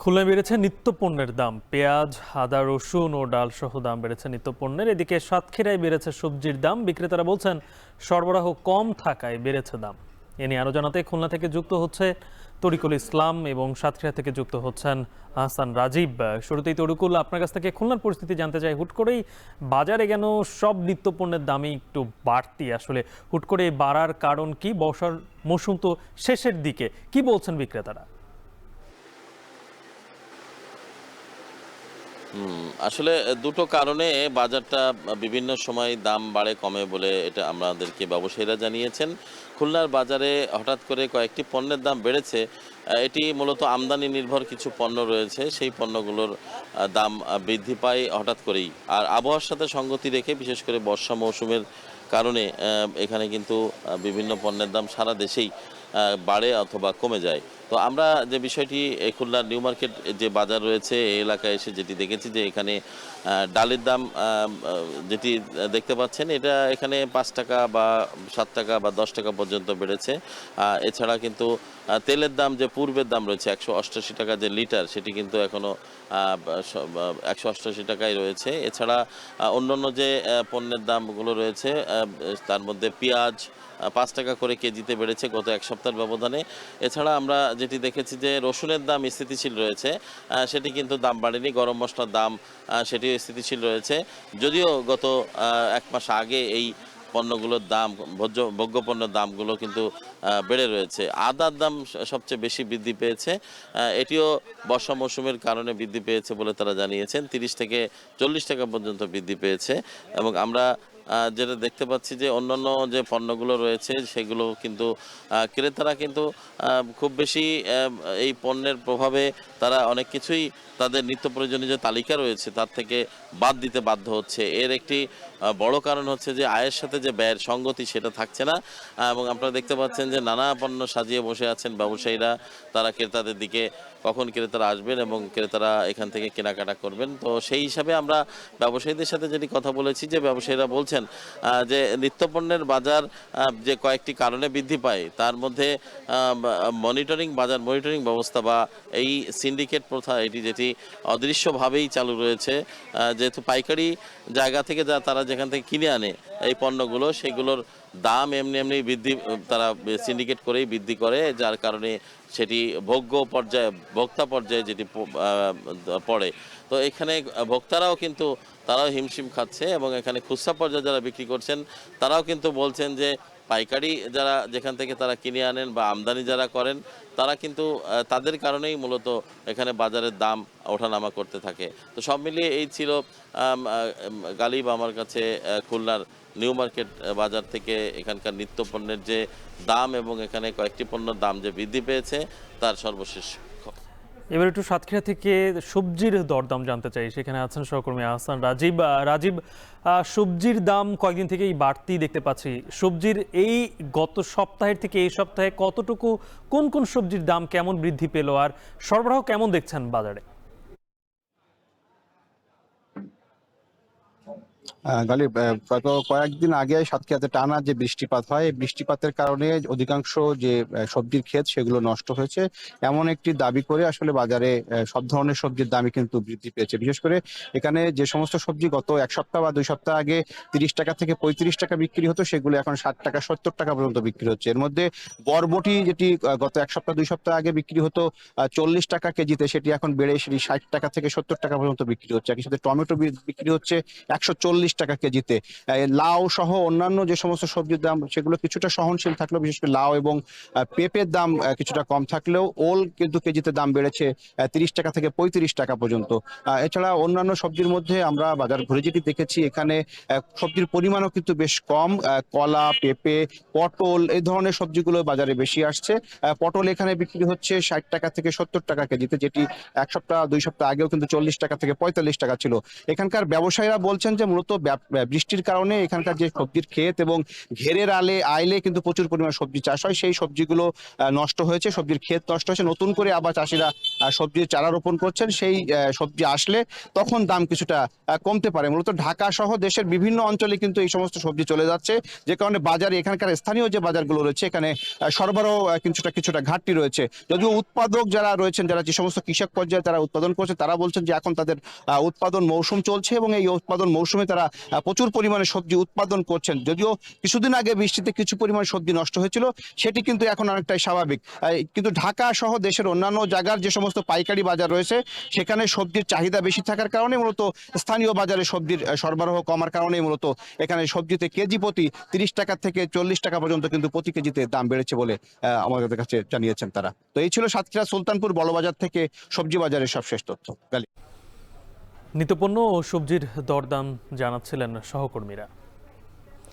খুলনায় বেড়েছে নিত্যপণ্যের দাম। পেঁয়াজ, আদা, রসুন ও ডাল সহ দাম বেড়েছে নিত্যপণ্যের। এদিকে সাতক্ষীরায় বেড়েছে সবজির দাম। বিক্রেতারা বলছেন সরবরাহ কম থাকায় বেড়েছে দাম। এ নিয়ে আরো জানাতে খুলনা থেকে যুক্ত হচ্ছে তরিকুল ইসলাম এবং সাতক্ষীরা থেকে যুক্ত হচ্ছেন আহসান রাজীব। শুরুতেই তরিকুল, আপনার কাছ থেকে খুলনার পরিস্থিতি জানতে চাই। হুট করেই বাজারে কেন সব নিত্যপণ্যের দামই একটু বাড়তি? আসলে হুট করে বাড়ার কারণ কি? বর্ষার মৌসুম তো শেষের দিকে, কি বলছেন বিক্রেতারা? আসলে দুটো কারণে বাজারটা বিভিন্ন সময় দাম বাড়ে কমে বলে এটা আমাদেরকে ব্যবসায়ীরা জানিয়েছেন। খুলনার বাজারে হঠাৎ করে কয়েকটি পণ্যের দাম বেড়েছে। এটি মূলত আমদানি নির্ভর কিছু পণ্য রয়েছে, সেই পণ্যগুলোর দাম বৃদ্ধি পায় হঠাৎ করেই। আর আবহাওয়ার সাথে সঙ্গতি রেখে বিশেষ করে বর্ষা মৌসুমের কারণে এখানে কিন্তু বিভিন্ন পণ্যের দাম সারা দেশেই বাড়ে অথবা কমে যায়। তো আমরা যে বিষয়টি খুলনার নিউ মার্কেট যে বাজার রয়েছে এই এলাকায় এসে যেটি দেখেছি যে এখানে ডালের দাম যেটি দেখতে পাচ্ছেন এটা এখানে ৫ টাকা বা ৭ টাকা বা ১০ টাকা পর্যন্ত বেড়েছে। এছাড়া কিন্তু তেলের দাম যে পূর্বের দাম রয়েছে ১৮৮ টাকা যে লিটার, সেটি কিন্তু এখনও ১৮৮ টাকায় রয়েছে। এছাড়া অন্যান্য যে পণ্যের দামগুলো রয়েছে তার মধ্যে পেঁয়াজ ৫ টাকা করে কেজিতে বেড়েছে গত এক সপ্তাহের ব্যবধানে। এছাড়া আমরা যেটি দেখেছি যে রসুনের দাম স্থিতিশীল রয়েছে, সেটি কিন্তু দাম বাড়েনি। গরম মসলার দাম সেটিও স্থিতিশীল রয়েছে। যদিও গত ১ মাস আগে এই পণ্যগুলোর দাম ভোগ্য পণ্যের দামগুলো কিন্তু বেড়ে রয়েছে। আদার দাম সবচেয়ে বেশি বৃদ্ধি পেয়েছে। এটিও বর্ষা মৌসুমের কারণে বৃদ্ধি পেয়েছে বলে তারা জানিয়েছেন। ৩০ থেকে ৪০ টাকা পর্যন্ত বৃদ্ধি পেয়েছে এবং আমরা যেটা দেখতে পাচ্ছি যে অন্যান্য যে পণ্যগুলো রয়েছে সেগুলো কিন্তু ক্রেতারা কিন্তু খুব বেশি এই পণ্যের প্রভাবে তারা অনেক কিছুই তাদের নিত্য প্রয়োজনীয় যে তালিকা রয়েছে তার থেকে বাদ দিতে বাধ্য হচ্ছে। এর একটি বড় কারণ হচ্ছে যে আয়ের সাথে যে ব্যয়ের সঙ্গতি সেটা থাকছে না। এবং আপনারা দেখতে পাচ্ছেন যে নানা পণ্য সাজিয়ে বসে আছেন ব্যবসায়ীরা। তারা ক্রেতাদের দিকে কখন ক্রেতারা আসবেন এবং ক্রেতারা এখান থেকে কেনাকাটা করবেন। তো সেই হিসাবে আমরা ব্যবসায়ীদের সাথে যেটি কথা বলেছি যে ব্যবসায়ীরা বলছেন যে নিত্যপণ্যের বাজার যে কয়েকটি কারণে বৃদ্ধি পায় তার মধ্যে বাজার মনিটরিং ব্যবস্থা বা এই সিন্ডিকেট প্রথা এটি যেটি অদৃশ্যভাবেই চালু রয়েছে। যেহেতু পাইকারি জায়গা থেকে তারা যেখান থেকে কিনে আনে এই পণ্যগুলো, সেগুলোর দাম এমনি এমনি তারা সিন্ডিকেট করেই বৃদ্ধি করে, যার কারণে সেটি ভোক্তা পর্যায়ে যেটি পড়ে। তো এখানে ভোক্তারাও কিন্তু তারাও হিমশিম খাচ্ছে এবং এখানে খুচরা পর্যায়ে যারা বিক্রি করছেন তারাও কিন্তু বলছেন যে পাইকারি যারা যেখান থেকে তারা কিনে আনেন বা আমদানি যারা করেন তারা কিন্তু তাদের কারণেই মূলত এখানে বাজারের দাম ওঠানামা করতে থাকে। তো সব মিলিয়ে এই ছিল গালিব আমার কাছে খুলনার নিউ মার্কেট বাজার থেকে এখানকার নিত্যপণ্যের যে দাম এবং এখানে কয়েকটি পণ্যের দাম যে বৃদ্ধি পেয়েছে তার সর্বশেষ। এবার একটু সাতক্ষীরা থেকে সবজির দরদাম জানতে চাই। সেখানে আছেন সহকর্মী আহসান রাজীব। রাজীব, সবজির দাম কয়েকদিন থেকেই বাড়তি দেখতে পাচ্ছি। সবজির এই গত সপ্তাহের থেকে এই সপ্তাহে কতটুকু, কোন কোন সবজির দাম কেমন বৃদ্ধি পেল, আর সরবরাহ কেমন দেখছেন বাজারে? গালিব, গত কয়েকদিন আগে সাতক্ষীরাতে টানা যে বৃষ্টিপাত হয়, এই বৃষ্টিপাতের কারণে অধিকাংশ যে সবজির ক্ষেত সেগুলো নষ্ট হয়েছে এমন একটি দাবি করে আসলে বাজারে সব ধরনের সবজির দামই কিন্তু বৃদ্ধি পেয়েছে। বিশেষ করে এখানে যে সমস্ত সবজি গত এক সপ্তাহ বা 2 সপ্তাহ আগে 30 টাকা থেকে 35 টাকা বিক্রি হতো, সেগুলো এখন 60 টাকা 70 টাকা পর্যন্ত বিক্রি হচ্ছে। এর মধ্যে বরবটি যেটি গত এক সপ্তাহ 2 সপ্তাহ আগে বিক্রি হতো 40 টাকা কেজিতে, সেটি এখন বেড়ে সেটি 60 টাকা থেকে 70 টাকা পর্যন্ত বিক্রি হচ্ছে। একই সাথে টমেটো বিক্রি হচ্ছে 140 টাকা কেজিতে। লাউ সহ অন্যান্য যে সমস্ত সবজির দাম সেগুলো কিছুটা সহনশীল থাকলেও, বিশেষ করে লাউ এবং পেঁপের দাম কিছুটা কম থাকলেও ওল কিন্তু কেজিতে দাম বেড়েছে 30 টাকা থেকে 35 টাকা পর্যন্ত। এছাড়া অন্যান্য সবজির মধ্যে আমরা বাজার ঘুরে যেটি দেখেছি, এখানে সবজির পরিমাণও কিন্তু বেশ কম। কলা, পেঁপে, পটল এই ধরনের সবজিগুলো বাজারে বেশি আসছে। পটল এখানে বিক্রি হচ্ছে 60 টাকা থেকে 70 টাকা কেজিতে, যেটি এক সপ্তাহ 2 সপ্তাহ আগেও কিন্তু 40 টাকা থেকে 45 টাকা ছিল। এখানকার ব্যবসায়ীরা বলছেন যে মূলত মূলত বৃষ্টির কারণে এখানকার যে সবজির ক্ষেত এবং ঘেরের আইলে কিন্তু প্রচুর পরিমাণ সবজি চাষ হয়, সেই সবজিগুলো নষ্ট হয়েছে, সবজির ক্ষেত নষ্ট হয়েছে। নতুন করে আবার চাষিরা সবজির চারা রোপণ করছেন, সেই সবজি আসলে তখন দাম কিছুটা কমতে পারে। মূলত ঢাকা সহ দেশের বিভিন্ন অঞ্চলে কিন্তু এই সমস্ত সবজি চলে যাচ্ছে, যে কারণে বাজারে এখানকার স্থানীয় যে বাজারগুলো রয়েছে এখানে সরবরাহ কিছুটা ঘাটতি রয়েছে। যদিও উৎপাদক যারা রয়েছেন, যারা যে সমস্ত কৃষক পর্যায়ে তারা উৎপাদন করছে, তারা বলছেন যে এখন তাদের উৎপাদন মৌসুম চলছে এবং এই উৎপাদন মৌসুমে তারা প্রচুর পরিমাণে সবজি উৎপাদন করছেন। যদিও কিছুদিন আগে বৃষ্টিতে কিছু পরিমাণ সবজি নষ্ট হয়েছিল, সেটি কিন্তু এখন অনেকটাই স্বাভাবিক। কিন্তু ঢাকা সহ দেশের অন্যান্য জায়গার যে সমস্ত পাইকারি বাজার রয়েছে সেখানে সবজির চাহিদা বেশি থাকার কারণে মূলত স্থানীয় বাজারে সবজির সরবরাহ কমার কারণেই মূলত এখানে সবজিতে কেজি প্রতি 30 টাকা থেকে 40 টাকা পর্যন্ত কিন্তু প্রতি কেজিতে দাম বেড়েছে বলে আমাদের কাছে জানিয়েছেন তারা। তো এই ছিল সাতক্ষীরা সুলতানপুর বড়বাজার থেকে সবজি বাজারের সবশেষ তথ্য। নিত্যপণ্য ও সবজির দরদাম জানাচ্ছিলেন সহকর্মীরা।